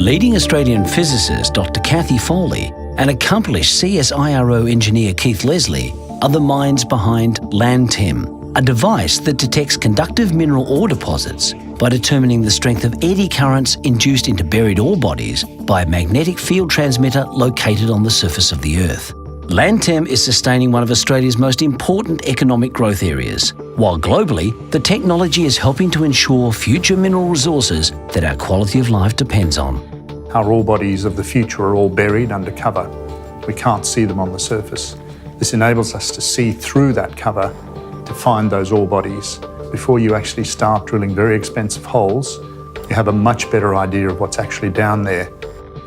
Leading Australian physicist Dr. Cathy Foley and accomplished CSIRO engineer Keith Leslie are the minds behind LANDTEM, a device that detects conductive mineral ore deposits by determining the strength of eddy currents induced into buried ore bodies by a magnetic field transmitter located on the surface of the Earth. LANDTEM is sustaining one of Australia's most important economic growth areas, while globally, the technology is helping to ensure future mineral resources that our quality of life depends on. Our ore bodies of the future are all buried under cover. We can't see them on the surface. This enables us to see through that cover to find those ore bodies. Before you actually start drilling very expensive holes, you have a much better idea of what's actually down there.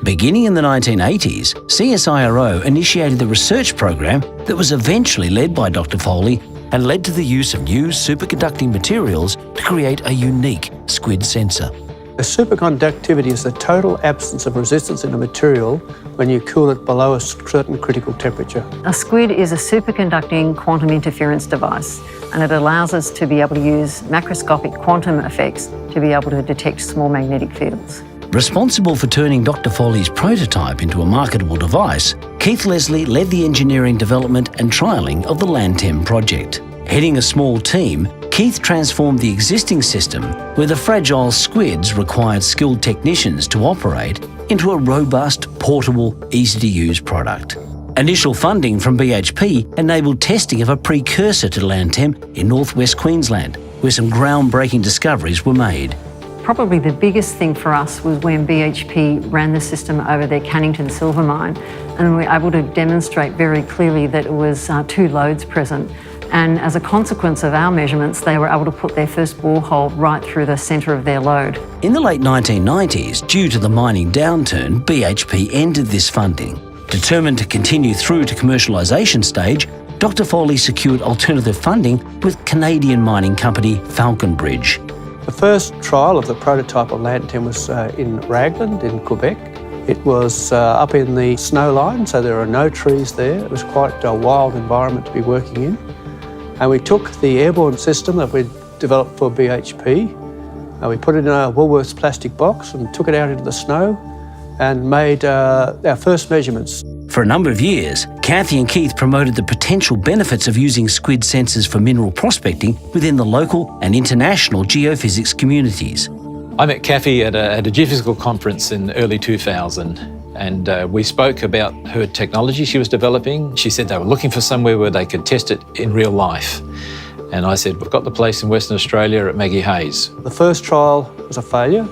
Beginning in the 1980s, CSIRO initiated the research program that was eventually led by Dr. Foley and led to the use of new superconducting materials to create a unique squid sensor. The superconductivity is the total absence of resistance in a material when you cool it below a certain critical temperature. A squid is a superconducting quantum interference device, and it allows us to be able to use macroscopic quantum effects to be able to detect small magnetic fields. Responsible for turning Dr. Foley's prototype into a marketable device, Keith Leslie led the engineering development and trialling of the LANDTEM project. Heading a small team, Keith transformed the existing system, where the fragile squids required skilled technicians to operate, into a robust, portable, easy-to-use product. Initial funding from BHP enabled testing of a precursor to LANDTEM in northwest Queensland, where some groundbreaking discoveries were made. Probably the biggest thing for us was when BHP ran the system over their Cannington silver mine, and we were able to demonstrate very clearly that it was two loads present. And as a consequence of our measurements, they were able to put their first borehole right through the centre of their load. In the late 1990s, due to the mining downturn, BHP ended this funding. Determined to continue through to commercialisation stage, Dr. Foley secured alternative funding with Canadian mining company Falconbridge. The first trial of the prototype of LANDTEM was in Raglan in Quebec. It was up in the snow line, so there are no trees there. It was quite a wild environment to be working in. And we took the airborne system that we'd developed for BHP, and we put it in a Woolworths plastic box and took it out into the snow and made our first measurements. For a number of years, Cathy and Keith promoted the potential benefits of using squid sensors for mineral prospecting within the local and international geophysics communities. I met Cathy at a geophysical conference in early 2000, and we spoke about her technology she was developing. She said they were looking for somewhere where they could test it in real life. And I said, we've got the place in Western Australia at Maggie Hayes. The first trial was a failure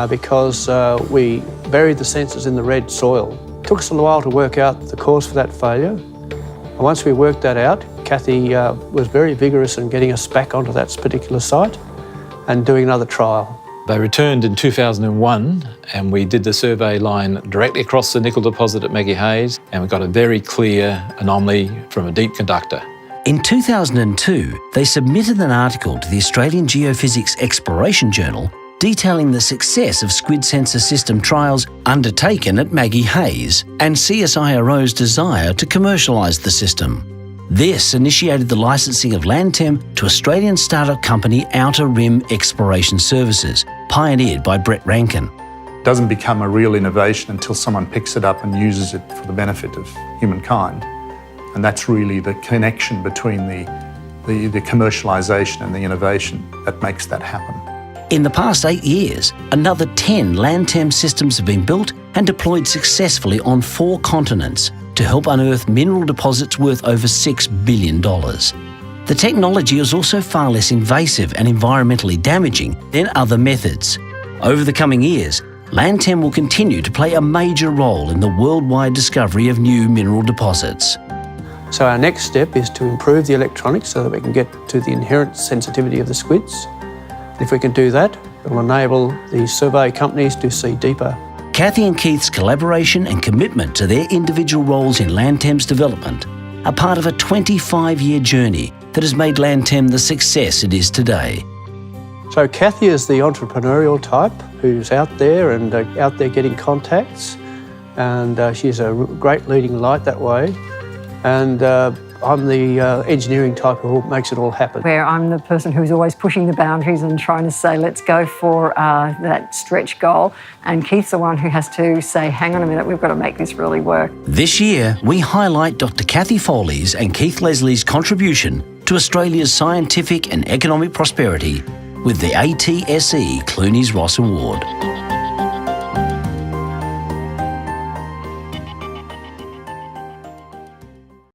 because we buried the sensors in the red soil. It took us a while to work out the cause for that failure. And once we worked that out, Cathy was very vigorous in getting us back onto that particular site and doing another trial. They returned in 2001 and we did the survey line directly across the nickel deposit at Maggie Hayes, and we got a very clear anomaly from a deep conductor. In 2002, they submitted an article to the Australian Geophysics Exploration Journal detailing the success of squid sensor system trials undertaken at Maggie Hayes and CSIRO's desire to commercialise the system. This initiated the licensing of LANDTEM to Australian startup company Outer Rim Exploration Services, pioneered by Brett Rankin. It doesn't become a real innovation until someone picks it up and uses it for the benefit of humankind. And that's really the connection between the commercialisation and the innovation that makes that happen. In the past 8 years, another 10 LANDTEM systems have been built and deployed successfully on 4 continents to help unearth mineral deposits worth over $6 billion. The technology is also far less invasive and environmentally damaging than other methods. Over the coming years, LANDTEM will continue to play a major role in the worldwide discovery of new mineral deposits. So our next step is to improve the electronics so that we can get to the inherent sensitivity of the squids. If we can do that, it will enable the survey companies to see deeper. Cathy and Keith's collaboration and commitment to their individual roles in LANDTEM's development are part of a 25-year journey that has made LANDTEM the success it is today. So Cathy is the entrepreneurial type who's out there and out there getting contacts, and she's a great leading light that way. And I'm the engineering type who makes it all happen. Where I'm the person who's always pushing the boundaries and trying to say, let's go for that stretch goal. And Keith's the one who has to say, hang on a minute, we've got to make this really work. This year, we highlight Dr. Cathy Foley's and Keith Leslie's contribution to Australia's scientific and economic prosperity with the ATSE Clunies Ross Award.